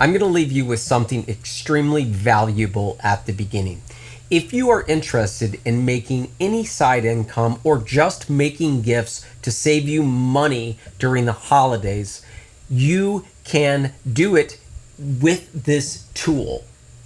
I'm going to leave you with something extremely valuable at the beginning. If you are interested in making any side income or just making gifts to save you money during the holidays, you can do it with this tool.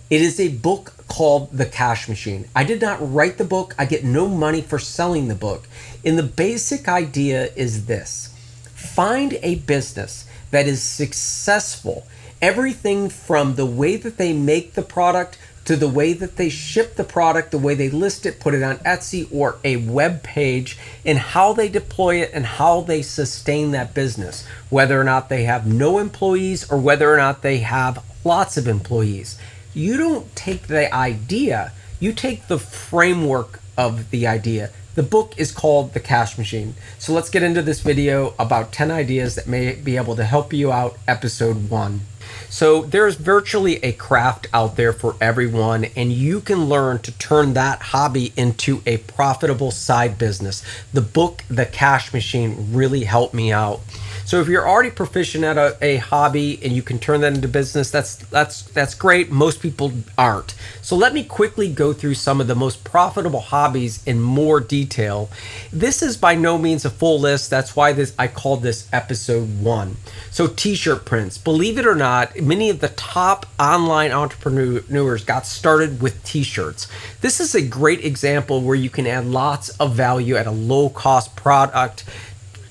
It is a book called The Cash Machine. I did not write the book. I get no money for selling the book. And the basic idea is this: find a business that is successful. Everything from the way that they make the product to the way that they ship the product, the way they list it, put it on Etsy or a web page, and how they deploy it and how they sustain that business, whether or not they have no employees or whether or not they have lots of employees. You don't take the idea, you take the framework of the idea. The book is called The Cash Machine. So let's get into this video about 10 ideas that may be able to help you out, episode 1. So there's virtually a craft out there for everyone, and you can learn to turn that hobby into a profitable side business. The book, The Cash Machine, really helped me out. So if you're already proficient at a hobby and you can turn that into business, that's great. Most people aren't. So let me quickly go through some of the most profitable hobbies in more detail. This is by no means a full list. That's why I called this episode 1. So t-shirt prints. Believe it or not, many of the top online entrepreneurs got started with t-shirts. This is a great example where you can add lots of value at a low cost product.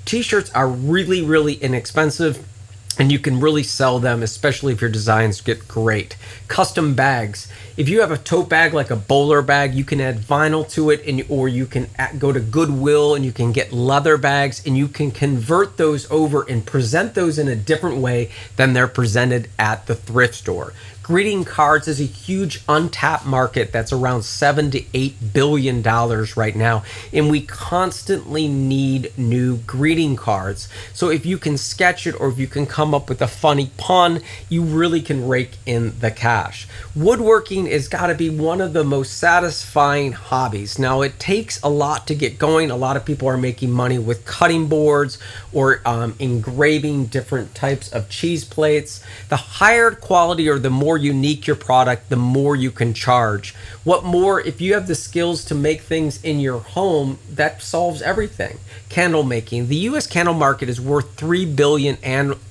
T-shirts are really, really inexpensive, and you can really sell them, especially if your designs get great. Custom bags. If you have a tote bag like a bowler bag, you can add vinyl to it, or you can go to Goodwill and you can get leather bags, and you can convert those over and present those in a different way than they're presented at the thrift store. Greeting cards is a huge untapped market that's around $7 to $8 billion right now, and we constantly need new greeting cards. So if you can sketch it or if you can come up with a funny pun, you really can rake in the cash. Woodworking has got to be one of the most satisfying hobbies. Now, it takes a lot to get going. A lot of people are making money with cutting boards or engraving different types of cheese plates. The higher quality or the more unique your product, the more you can charge. What more, if you have the skills to make things in your home, that solves everything. Candle making. The US candle market is worth $3 billion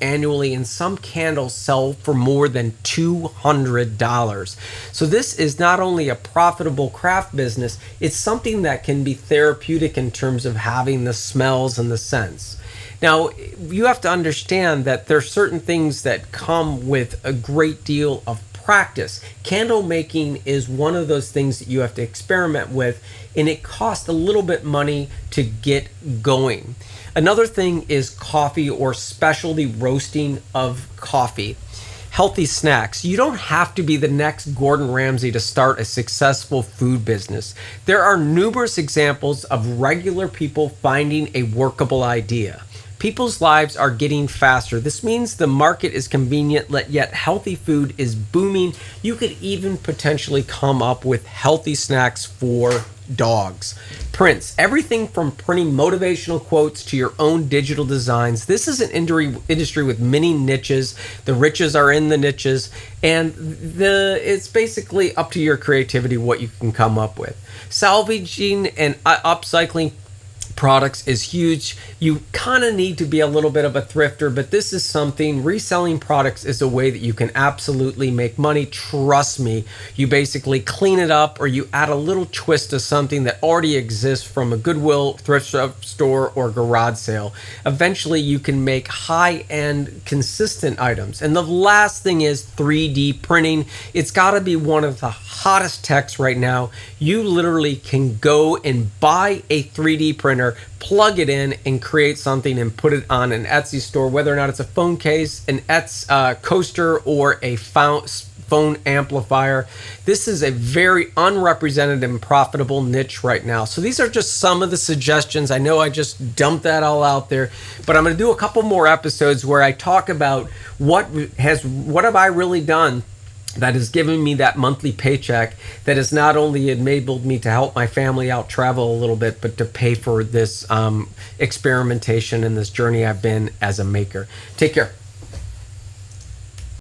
annually, and some candles sell for more than $200. So this is not only a profitable craft business, it's something that can be therapeutic in terms of having the smells and the scents. Now, you have to understand that there are certain things that come with a great deal of practice. Candle making is one of those things that you have to experiment with, and it costs a little bit money to get going. Another thing is coffee or specialty roasting of coffee. Healthy snacks. You don't have to be the next Gordon Ramsay to start a successful food business. There are numerous examples of regular people finding a workable idea. People's lives are getting faster. This means the market is convenient, yet healthy food is booming. You could even potentially come up with healthy snacks for dogs. Prints. Everything from printing motivational quotes to your own digital designs. This is an industry with many niches. The riches are in the niches, and it's basically up to your creativity what you can come up with. Salvaging and upcycling products is huge. You kind of need to be a little bit of a thrifter, but this is something, reselling products is a way that you can absolutely make money. Trust me. You basically clean it up or you add a little twist to something that already exists from a Goodwill, thrift store, or garage sale. Eventually you can make high-end consistent items. And the last thing is 3D printing. It's got to be one of the hottest techs right now. You literally can go and buy a 3D printer, plug it in, and create something and put it on an Etsy store, whether or not it's a phone case, an coaster, or a phone amplifier. This is a very unrepresented and profitable niche right now. So these are just some of the suggestions. I know I just dumped that all out there, but I'm going to do a couple more episodes where I talk about what have I really done that has given me that monthly paycheck that has not only enabled me to help my family out, travel a little bit, but to pay for this experimentation and this journey I've been as a maker. Take care.